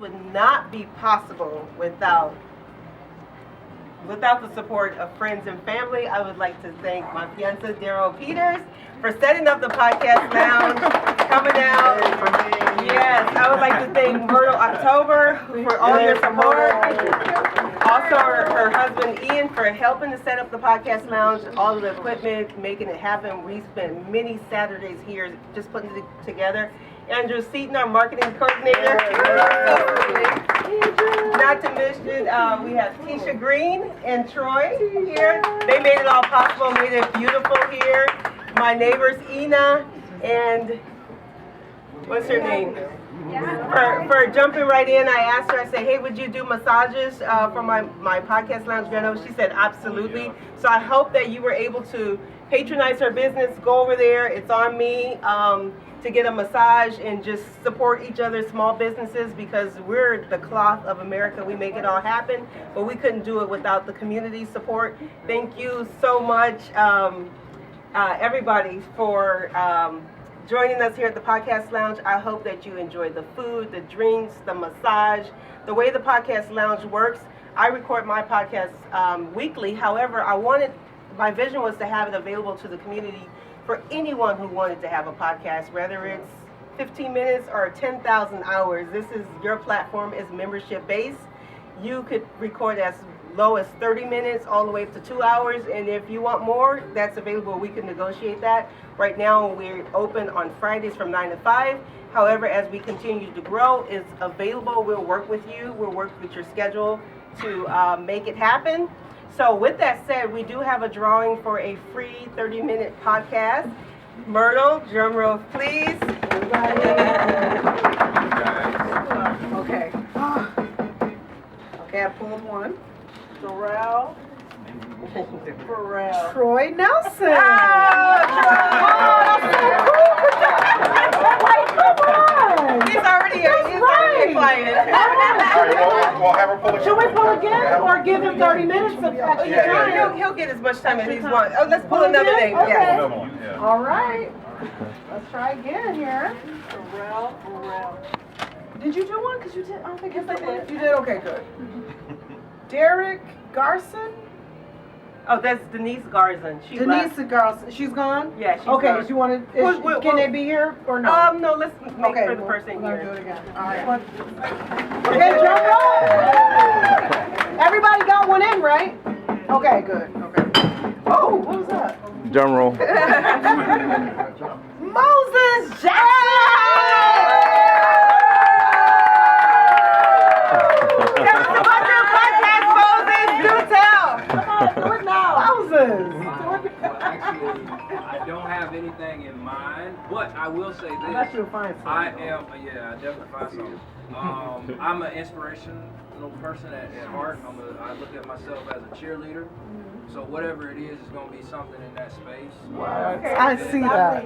would not be possible without the support of friends and family. I would like to thank my fiancé, Daryl Peters, for setting up the podcast lounge, coming out. Yes, I would like to thank Myrtle October for all your support. Also, her husband, Ian, for helping to set up the podcast lounge, all of the equipment, making it happen. We spent many Saturdays here just putting it together. Andrew Seaton, our marketing coordinator. Not to mention, we have Tisha Green and Troy here. They made it all possible, made it beautiful here. My neighbors, Ina and, what's her name? For jumping right in, I asked her, I said, hey, would you do massages for my podcast lounge reno? She said, absolutely. So I hope that you were able to patronize her business, go over there. It's on me to get a massage and just support each other's small businesses, because we're the cloth of America. We make it all happen, but we couldn't do it without the community support. Thank you so much, everybody, for joining us here at the Podcast Lounge. I hope that you enjoyed the food, the drinks, the massage. The way the Podcast Lounge works, I record my podcast weekly. However, my vision was to have it available to the community for anyone who wanted to have a podcast, whether it's 15 minutes or 10,000 hours. This is your platform, is membership based. You could record as low as 30 minutes all the way up to 2 hours, and if you want more, that's available. We can negotiate that. Right now we're open on Fridays from 9 to 5. However, as we continue to grow, it's available. We'll work with you. We'll work with your schedule to make it happen. So with that said, we do have a drawing for a free 30-minute podcast. Myrtle, drum roll, please. Okay. Okay, I pulled one. Pharrell. Troy Nelson. He's already a client. We'll have her pull again. Should we pull again or give him 30 minutes of extra time? He'll get as much time as he wants. Oh, let's pull another name. Okay. Yes. Another one, yeah. All right. Let's try again here. Pharrell. Did you do one? Because you did. I don't think I did. You did? Okay, good. Derek Garson. Oh, that's Denise Garzon. She Denise left. Garson. She's gone? Yeah, she's okay, gone. You want to, can they be here or no? No, let's make okay, for the person we're here. gonna do it again. All right. Okay, drum roll. Everybody got one in, right? Okay, good. Okay. Oh, what was that? Drum roll. Moses Jackson! Tell us about your podcast, Moses. Do tell. Come on, do it now. Moses! Actually, I don't have anything in mind, but I will say this. Unless you'll find something. I definitely find something. I'm an inspirational person at heart. I look at myself as a cheerleader. So whatever it is going to be something in that space. Wow. I see that.